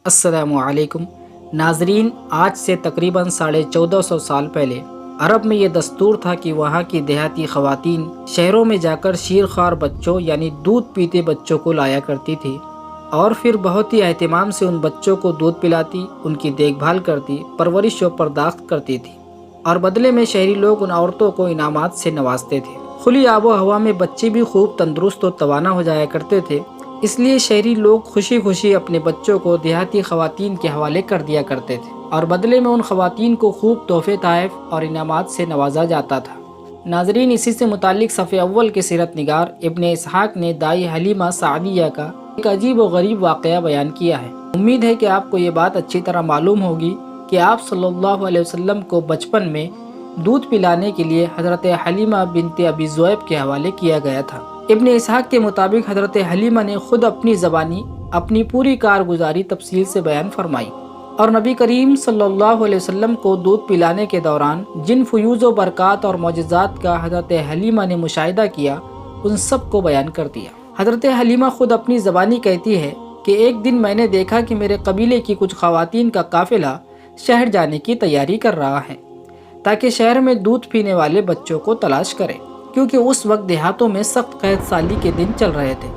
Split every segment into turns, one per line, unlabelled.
अस्सलामु अलैकुम नाजरीन। आज से तकरीबन 1450 साल पहले अरब में ये दस्तूर था कि वहाँ की देहाती ख़वातीन शहरों में जाकर शीरख्वार बच्चों यानी दूध पीते बच्चों को लाया करती थी और फिर बहुत ही एहतमाम से उन बच्चों को दूध पिलाती, उनकी देखभाल करती, परवरिश और पर्दाख्त करती थी और बदले में शहरी लोग उन औरतों को इनामात से नवाजते थे। खुली आबो हवा में बच्चे भी खूब तंदुरुस्त और तवाना हो जाया करते थे, इसलिए शहरी लोग खुशी खुशी अपने बच्चों को देहाती ख़वातीन के हवाले कर दिया करते थे और बदले में उन ख़वातीन को खूब तोहफे तहफ़ और इनामात से नवाजा जाता था। नाजरीन, इसी से मुतालिक सफ़े अव्वल के सीरत निगार इब्ने इसहाक़ ने दाई हलीमा सादिया का एक अजीब व गरीब वाक़या बयान किया है। उम्मीद है कि आपको ये बात अच्छी तरह मालूम होगी कि आप सल्लल्लाहु अलैहि वसल्लम को बचपन में दूध पिलाने के लिए हज़रत हलीमा बिनते अबी ज़ुऐब के हवाले किया गया था। इब्ने इसहाक़ के मुताबिक हज़रत हलीमा ने खुद अपनी ज़बानी अपनी पूरी कारगुजारी तफसील से बयान फरमाई और नबी करीम सल्लल्लाहु अलैहि वसल्लम को दूध पिलाने के दौरान जिन फ़यूज़ व बरक़ात और मौजज़ात का हज़रत हलीमा ने मुशाहिदा किया उन सब को बयान कर दिया। हज़रत हलीमा खुद अपनी ज़बानी कहती है कि एक दिन मैंने देखा कि मेरे कबीले की कुछ ख़वातीन का काफ़िला शहर जाने की तैयारी कर रहा है ताकि शहर में दूध पीने वाले बच्चों को तलाश करें, क्योंकि उस वक्त देहातों में सख्त कहत साली के दिन चल रहे थे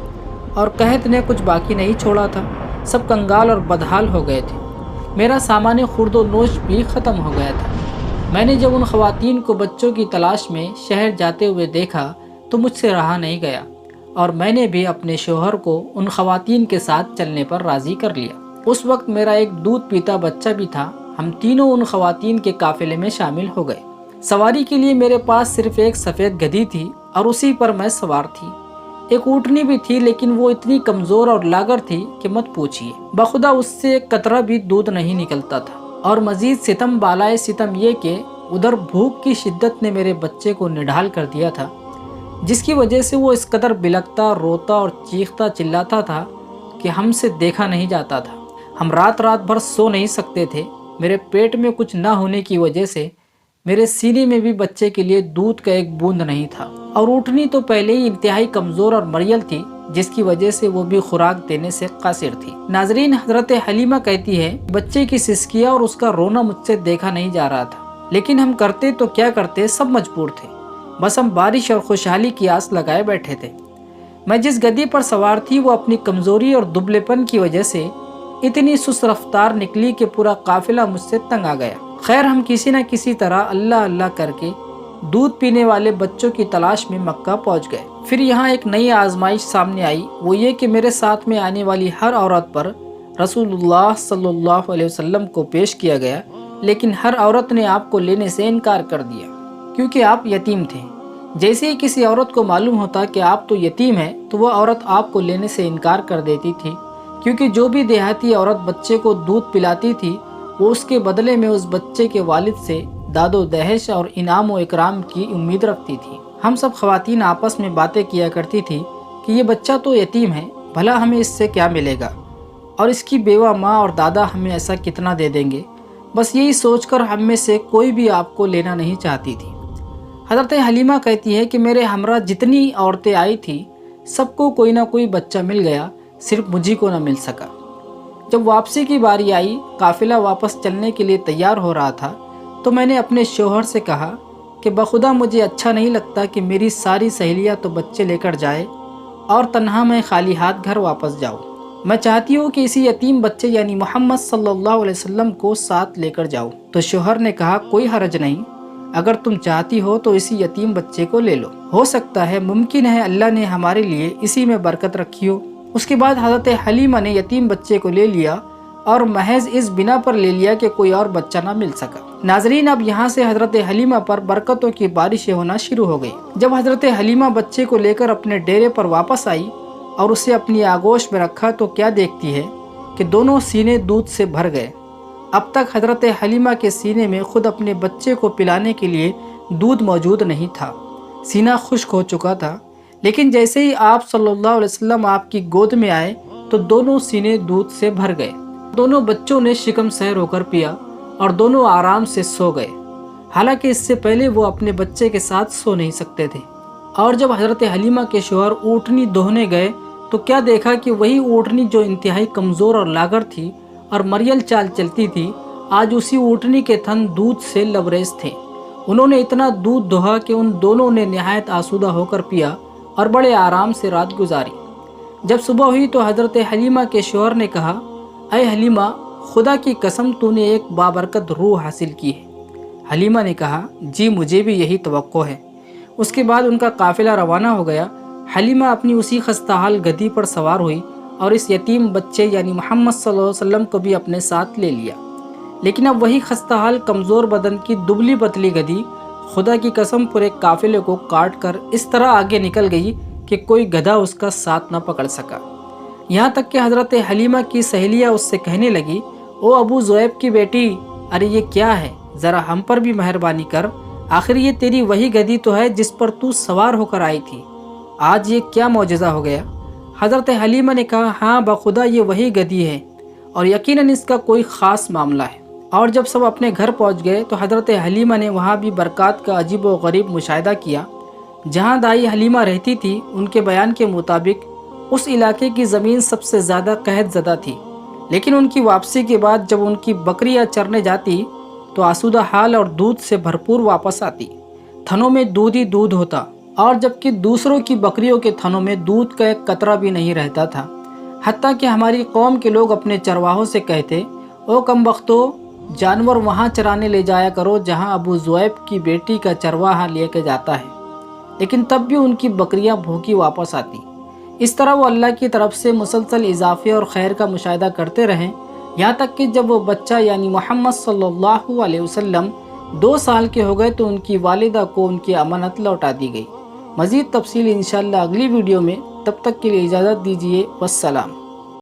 और कहत ने कुछ बाकी नहीं छोड़ा था। सब कंगाल और बदहाल हो गए थे। मेरा सामान खुर्दो नोश भी ख़त्म हो गया था। मैंने जब उन ख़वातीन को बच्चों की तलाश में शहर जाते हुए देखा तो मुझसे रहा नहीं गया और मैंने भी अपने शोहर को उन ख़वातीन के साथ चलने पर राज़ी कर लिया। उस वक्त मेरा एक दूध पीता बच्चा भी था। हम तीनों उन ख़वातीन के काफ़िले में शामिल हो गए। सवारी के लिए मेरे पास सिर्फ एक सफ़ेद गधी थी और उसी पर मैं सवार थी। एक ऊँटनी भी थी, लेकिन वो इतनी कमज़ोर और लागर थी कि मत पूछिए। बखुदा उससे एक कतरा भी दूध नहीं निकलता था। और मज़ीद सितम बालाए सितम ये कि उधर भूख की शिद्दत ने मेरे बच्चे को निढाल कर दिया था, जिसकी वजह से वो इस कदर बिलखता, रोता और चीखता चिल्लाता था कि हमसे देखा नहीं जाता था। हम रात रात भर सो नहीं सकते थे। मेरे पेट में कुछ ना होने की वजह से मेरे सीने में भी बच्चे के लिए दूध का एक बूंद नहीं था और ऊँटनी तो पहले ही इंतहाई कमज़ोर और मरियल थी, जिसकी वजह से वो भी खुराक देने से कासिर थी। नाजरीन, हज़रत हलीमा कहती है, बच्चे की सिसकिया और उसका रोना मुझसे देखा नहीं जा रहा था, लेकिन हम करते तो क्या करते, सब मजबूर थे। बस हम बारिश और खुशहाली की आस लगाए बैठे थे। मैं जिस गद्दी पर सवार थी वो अपनी कमज़ोरी और दुबलेपन की वजह से इतनी सुस्त रफ्तार निकली कि पूरा काफिला मुझसे तंग आ गया। खैर, हम किसी न किसी तरह अल्लाह अल्लाह करके दूध पीने वाले बच्चों की तलाश में मक्का पहुंच गए। फिर यहाँ एक नई आजमाइश सामने आई। वो ये कि मेरे साथ में आने वाली हर औरत पर रसूलुल्लाह सल्लल्लाहु अलैहि वसल्लम को पेश किया गया, लेकिन हर औरत ने आपको लेने से इनकार कर दिया क्योंकि आप यतीम थे। जैसे ही किसी औरत को मालूम होता कि आप तो यतीम हैं, तो वह औरत आपको लेने से इनकार कर देती थी, क्योंकि जो भी देहाती औरत बच्चे को दूध पिलाती थी वो उसके बदले में उस बच्चे के वालिद से दादो दहेज और इनाम व इकराम की उम्मीद रखती थी। हम सब ख़वातीन आपस में बातें किया करती थी कि ये बच्चा तो यतीम है, भला हमें इससे क्या मिलेगा और इसकी बेवा माँ और दादा हमें ऐसा कितना दे देंगे। बस यही सोचकर हम में से कोई भी आपको लेना नहीं चाहती थी। हज़रत हलीमा कहती है कि मेरे हमरा जितनी औरतें आई थी सबको कोई ना कोई बच्चा मिल गया, सिर्फ मुझी को न मिल सका। जब वापसी की बारी आई, काफिला वापस चलने के लिए तैयार हो रहा था, तो मैंने अपने शोहर से कहा कि बखुदा मुझे अच्छा नहीं लगता कि मेरी सारी सहेलियां तो बच्चे लेकर जाए और तन्हा मैं खाली हाथ घर वापस जाऊं। मैं चाहती हूँ कि इसी यतीम बच्चे यानी मोहम्मद सल्लल्लाहु अलैहि वसल्लम को साथ लेकर जाऊं। तो शोहर ने कहा, कोई हरज नहीं, अगर तुम चाहती हो तो इसी यतीम बच्चे को ले लो। हो सकता है, मुमकिन है अल्लाह ने हमारे लिए इसी में बरकत रखी हो। उसके बाद हज़रत हलीमा ने यतीम बच्चे को ले लिया और महज इस बिना पर ले लिया कि कोई और बच्चा ना मिल सका। नाजरीन, अब यहाँ से हज़रत हलीमा पर बरकतों की बारिशें होना शुरू हो गई। जब हज़रत हलीमा बच्चे को लेकर अपने डेरे पर वापस आई और उसे अपनी आगोश में रखा तो क्या देखती है कि दोनों सीने दूध से भर गए। अब तक हज़रत हलीमा के सीने में खुद अपने बच्चे को पिलाने के लिए दूध मौजूद नहीं था। सीना खुश्क हो चुका था, लेकिन जैसे ही आप सल्लल्लाहु अलैहि वसल्लम आपकी गोद में आए तो दोनों सीने दूध से भर गए। दोनों बच्चों ने शिकम सहर होकर पिया और दोनों आराम से सो गए। हालांकि इससे पहले वो अपने बच्चे के साथ सो नहीं सकते थे। और जब हज़रत हलीमा के शोहर ऊँटनी दोहने गए तो क्या देखा कि वही ऊँटनी जो इंतहाई कमज़ोर और लागर थी और मरियल चाल चलती थी, आज उसी ऊँटनी के थन दूध से लबरेज थे। उन्होंने इतना दूध दोहा कि उन दोनों ने निहायत आसूदा होकर पिया और बड़े आराम से रात गुजारी। जब सुबह हुई तो हज़रत हलीमा के शौहर ने कहा, अय हलीमा, खुदा की कसम तूने एक बाबरकत रूह हासिल की है। हलीमा ने कहा, जी मुझे भी यही तवक्को है। उसके बाद उनका काफ़िला रवाना हो गया। हलीमा अपनी उसी खस्ताहाल गधी पर सवार हुई और इस यतीम बच्चे यानी मोहम्मद सल्लल्लाहु अलैहि वसल्लम को भी अपने साथ ले लिया। लेकिन अब वही खस्ताहाल कमज़ोर बदन की दुबली पतली गधी खुदा की कसम पूरे काफ़िले को काट कर इस तरह आगे निकल गई कि कोई गधा उसका साथ न पकड़ सका। यहाँ तक कि हज़रत हलीमा की सहेलियाँ उससे कहने लगी, ओ अबू ज़ुएब की बेटी, अरे ये क्या है, ज़रा हम पर भी मेहरबानी कर। आखिर ये तेरी वही गधी तो है जिस पर तू सवार होकर आई थी। आज ये क्या मौजज़ा हो गया। हज़रत हलीमा ने कहा, हाँ बखुदा ये वही गधी है और यकीनन इसका कोई ख़ास मामला है। और जब सब अपने घर पहुंच गए तो हज़रत हलीमा ने वहाँ भी बरक़ात का अजीब व गरीब मुशाहिदा किया। जहाँ दाई हलीमा रहती थी, उनके बयान के मुताबिक उस इलाके की ज़मीन सबसे ज़्यादा कहत ज़दा थी। लेकिन उनकी वापसी के बाद जब उनकी बकरियाँ चरने जाती तो आसूदा हाल और दूध से भरपूर वापस आती। थनों में दूध ही दूध होता और जबकि दूसरों की बकरियों के थनों में दूध का एक कतरा भी नहीं रहता था। हत्ता कि हमारी कौम के लोग अपने चरवाहों से कहते, ओ कमबख्तो, जानवर वहाँ चराने ले जाया करो जहाँ अबू ज़ुएब की बेटी का चरवाहा लेके जाता है। लेकिन तब भी उनकी बकरियाँ भूखी वापस आती। इस तरह वो अल्लाह की तरफ से मुसलसल इजाफे और खैर का मुशाहिदा करते रहें, यहाँ तक कि जब वो बच्चा यानी मोहम्मद सल्लल्लाहु अलैहि वसल्लम 2 साल के हो गए तो उनकी वालिदा को उनकी अमानत लौटा दी गई। मज़ीद तफसील इंशाअल्लाह अगली वीडियो में। तब तक के लिए इजाज़त दीजिए। वस्सलाम।